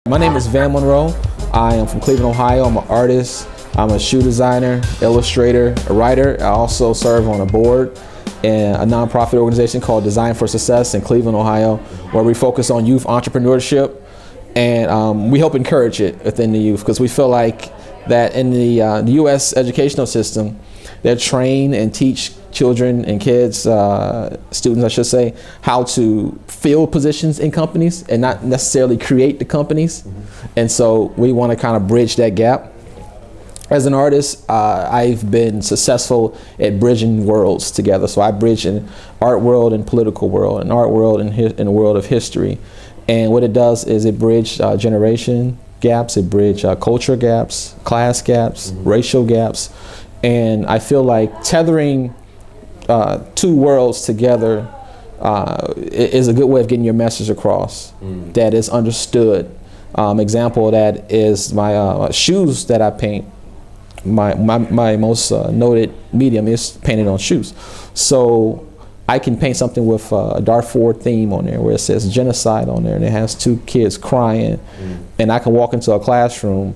My name is Monroe. I am from Cleveland, Ohio. I'm an artist. I'm a shoe designer, illustrator, a writer. I also serve on a board in a nonprofit organization called Design for Success in Cleveland, Ohio, where we focus on youth entrepreneurship, and we help encourage it within the youth, because we feel like that in the U.S. educational system, they train and teach children and kids, students I should say, how to fill positions in companies and not necessarily create the companies. And so we want to kind of bridge that gap. As an artist, I've been successful at bridging worlds together. So I bridge an art world and political world, an art world and a world of history. And what it does is it bridges generation gaps, it bridges culture gaps, class gaps, racial gaps. And I feel like tethering two worlds together is a good way of getting your message across that is understood. Example of that is my shoes that I paint. My most noted medium is painted on shoes. So I can paint something with a Darfur theme on there where it says genocide on there, and it has two kids crying, and I can walk into a classroom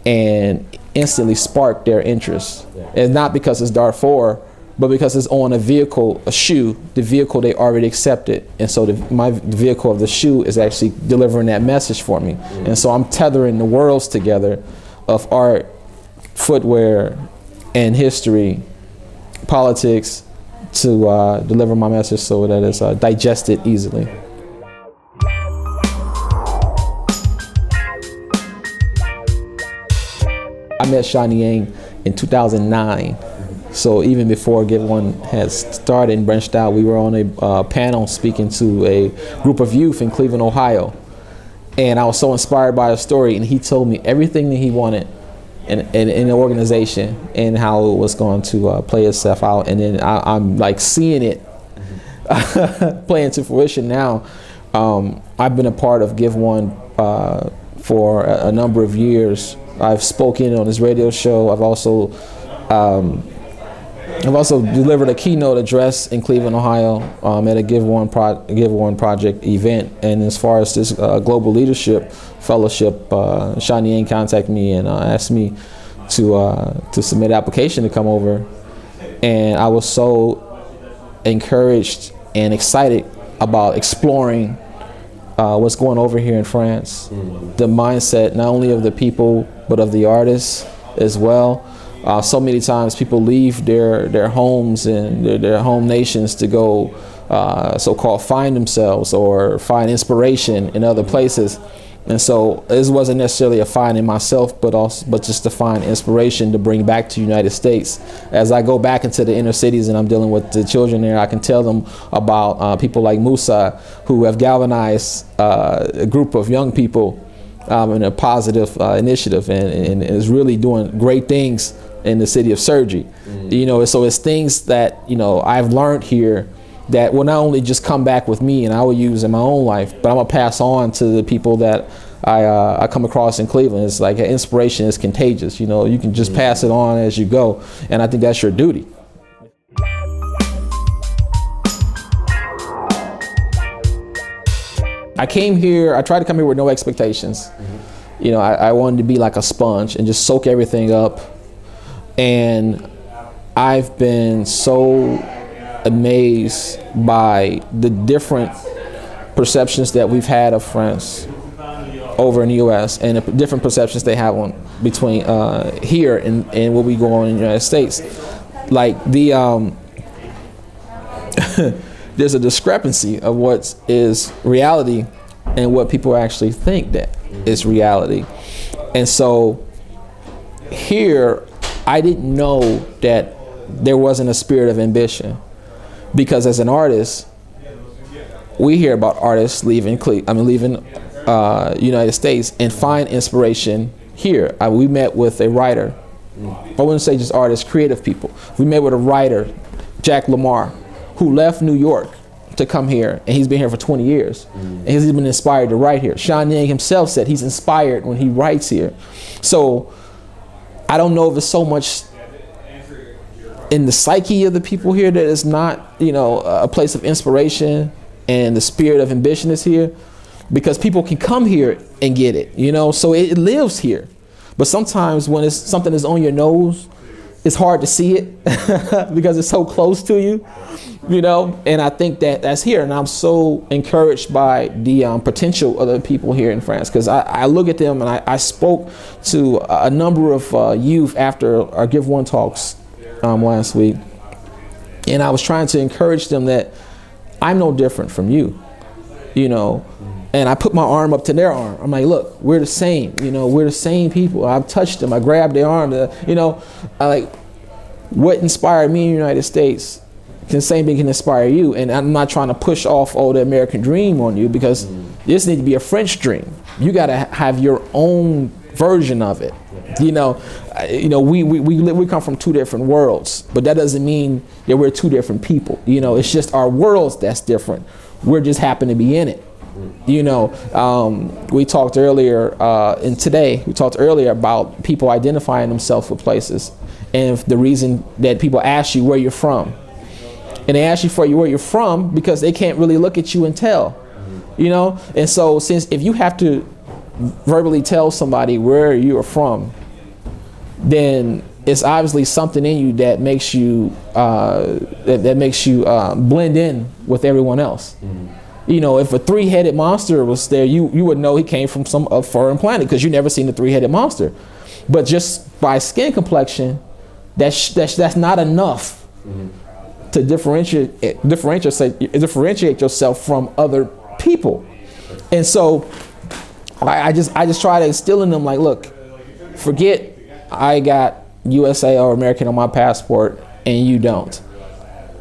and instantly spark their interest. And not because it's Darfur, but because it's on a vehicle, a shoe, the vehicle they already accepted. And so my vehicle of the shoe is actually delivering that message for me. And so I'm tethering the worlds together of art, footwear, and history, politics, to deliver my message so that it's digested easily. I met Shani Yang in 2009. So even before Give1 had started and branched out, we were on a panel speaking to a group of youth in Cleveland, Ohio. And I was so inspired by his story, and he told me everything that he wanted in the organization and how it was going to play itself out. And then I'm like seeing it playing to fruition now. I've been a part of Give1 for a number of years. I've spoken on his radio show. I've also delivered a keynote address in Cleveland, Ohio, at a Give1Project event. And as far as this global leadership fellowship, Shani Yang contacted me and asked me to submit an application to come over. And I was so encouraged and excited about exploring what's going over here in France, the mindset not only of the people but of the artists as well. So many times people leave their homes and their home nations to go so-called find themselves or find inspiration in other places. And so this wasn't necessarily a finding myself, but just to find inspiration to bring back to the United States. As I go back into the inner cities and I'm dealing with the children there, I can tell them about people like Musa, who have galvanized a group of young people in a positive initiative and is really doing great things in the city of Sergi. You know, so it's things that, you know, I've learned here that will not only just come back with me and I will use in my own life, but I'm gonna pass on to the people that I come across in Cleveland. It's like inspiration is contagious. You know, you can just pass it on as you go, and I think that's your duty. I came here, I tried to come here with no expectations. You know, I wanted to be like a sponge and just soak everything up. And I've been so amazed by the different perceptions that we've had of France over in the U.S. and the different perceptions they have on between here and what we go on in the United States. Like there's a discrepancy of what is reality and what people actually think that is reality. And so here, I didn't know that there wasn't a spirit of ambition, because as an artist, we hear about artists leaving United States and find inspiration here. We met with a writer. I wouldn't say just artists, creative people. We met with a writer, Jack Lamar, who left New York to come here, and he's been here for 20 years. And he's been inspired to write here. Shani Yang himself said he's inspired when he writes here. So I don't know if it's so much in the psyche of the people here that it's not, you know, a place of inspiration and the spirit of ambition is here, because people can come here and get it, you know? So it lives here. But sometimes when it's something is on your nose, it's hard to see it because it's so close to you, you know? And I think that that's here. And I'm so encouraged by the potential of the people here in France, because I look at them, and I spoke to a number of youth after our Give One talks last week. And I was trying to encourage them that I'm no different from you, you know? And I put my arm up to their arm. I'm like, look, we're the same, you know, we're the same people. I've touched them, I grabbed their arm, you know, what inspired me in the United States, the same thing can inspire you. And I'm not trying to push off, the American dream on you, because this needs to be a French dream. You got to have your own version of it. You know, we come from two different worlds, but that doesn't mean that we're two different people. You know, it's just our worlds that's different. We're just happen to be in it. You know, we talked earlier, and today we talked earlier about people identifying themselves with places, and the reason that people ask you where you're from, and they ask you where you're from because they can't really look at you and tell, you know. And so, since if you have to verbally tell somebody where you are from, then it's obviously something in you that makes you blend in with everyone else. You know, if a three-headed monster was there, you would know he came from some foreign planet, because you've never seen a three-headed monster. But just by skin complexion, that's not enough to differentiate yourself from other people. And so I just try to instill in them, like, look, forget I got USA or American on my passport and you don't.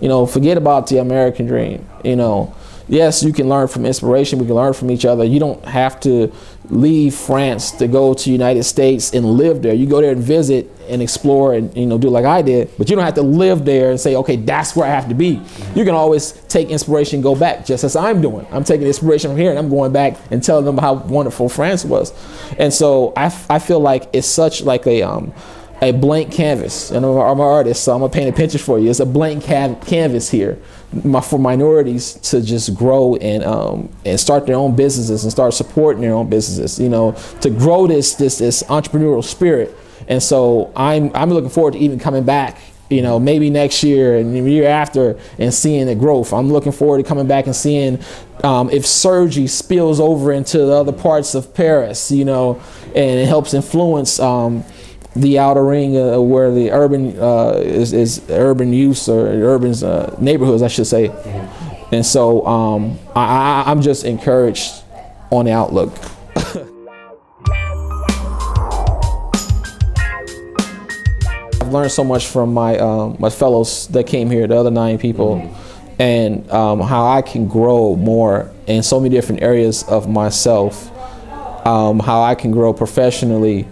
You know, forget about the American dream. You know, yes, you can learn from inspiration. We can learn from each other. You don't have to leave France to go to the United States and live there. You go there and visit and explore and, you know, do like I did. But you don't have to live there and say, okay, that's where I have to be. You can always take inspiration and go back, just as I'm doing. I'm taking inspiration from here and I'm going back and telling them how wonderful France was. And so I feel like it's such like a blank canvas. And I'm an artist, so I'm gonna paint a picture for you. It's a blank canvas here for minorities to just grow and start their own businesses and start supporting their own businesses. You know, to grow this entrepreneurial spirit. And so I'm looking forward to even coming back. You know, maybe next year and the year after, and seeing the growth. I'm looking forward to coming back and seeing if Sergi spills over into the other parts of Paris. You know, and it helps influence the outer ring where the urban is urban use, or urban neighborhoods, I should say. And so I'm just encouraged on the outlook. I've learned so much from my fellows that came here, the other 9 people, and how I can grow more in so many different areas of myself, how I can grow professionally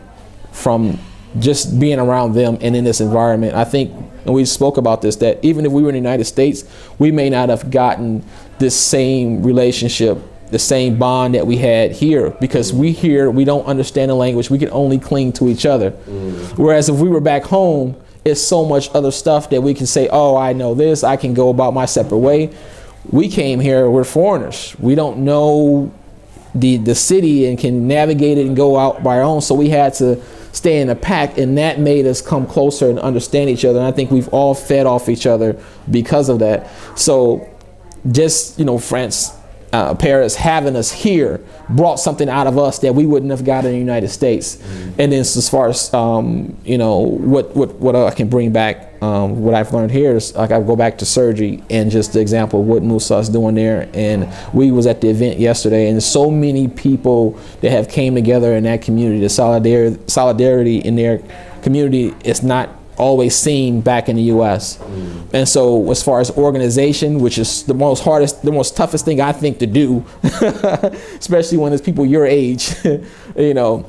from just being around them and in this environment. I think, and we spoke about this, that even if we were in the United States, we may not have gotten this same relationship, the same bond that we had here, because we don't understand the language. We can only cling to each other. Whereas if we were back home, it's so much other stuff that we can say, oh, I know this, I can go about my separate way. We came here, we're foreigners. We don't know the city and can navigate it and go out by our own. So we had to stay in a pack, and that made us come closer and understand each other. And I think we've all fed off each other because of that. So just, you know, France, Paris having us here brought something out of us that we wouldn't have got in the United States. And then as far as you know, what I can bring back, what I've learned here is, like, I go back to Sergi and just the example of what Musa is doing there. And we was at the event yesterday, and so many people that have came together in that community. The solidarity in their community is not always seen back in the U.S. And so as far as organization, which is the most toughest thing I think to do, especially when it's people your age, you know,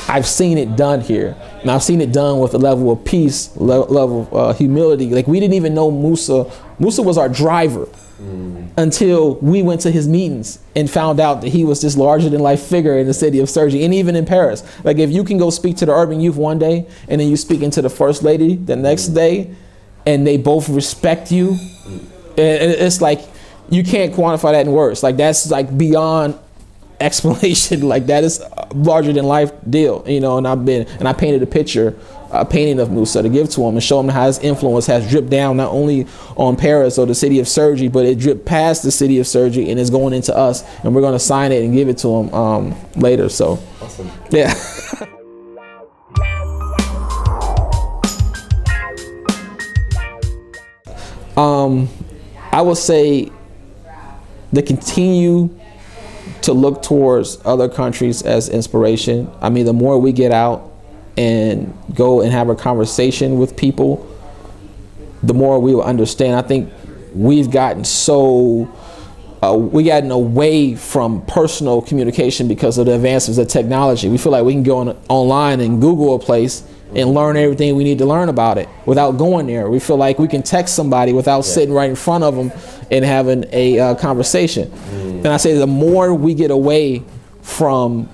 I've seen it done here. And I've seen it done with a level of peace, level of humility. Like, we didn't even know Musa. Musa was our driver until we went to his meetings and found out that he was this larger than life figure in the city of Sergi, and even in Paris. Like, if you can go speak to the urban youth one day, and then you speak into the first lady the next day, and they both respect you, and it's like, you can't quantify that in words. Like, that's like beyond explanation. Like, that is a larger than life deal, you know. And I painted a picture, a painting of Musa to give to him and show him how his influence has dripped down not only on Paris or the city of Sergi, but it dripped past the city of Sergi and is going into us, and we're going to sign it and give it to him later. So awesome. Yeah. I would say to continue to look towards other countries as inspiration. I mean, the more we get out and go and have a conversation with people, the more we will understand. I think we've gotten away from personal communication because of the advances of technology. We feel like we can go online and Google a place and learn everything we need to learn about it without going there. We feel like we can text somebody without sitting right in front of them and having a conversation. And I say the more we get away from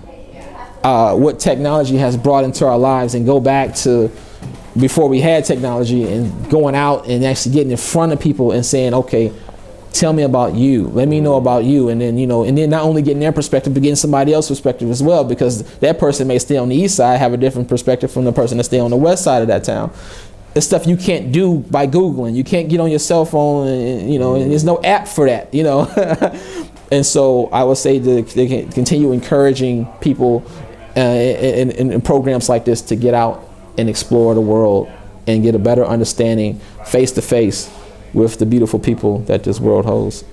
what technology has brought into our lives and go back to before we had technology and going out and actually getting in front of people and saying, okay, tell me about you, let me know about you, and then, you know, and then not only getting their perspective, but getting somebody else's perspective as well, because that person may stay on the east side, have a different perspective from the person that stay on the west side of that town. It's stuff you can't do by Googling. You can't get on your cell phone, and, you know, and there's no app for that, you know. And so I would say to continue encouraging people in programs like this to get out and explore the world and get a better understanding face to face with the beautiful people that this world holds.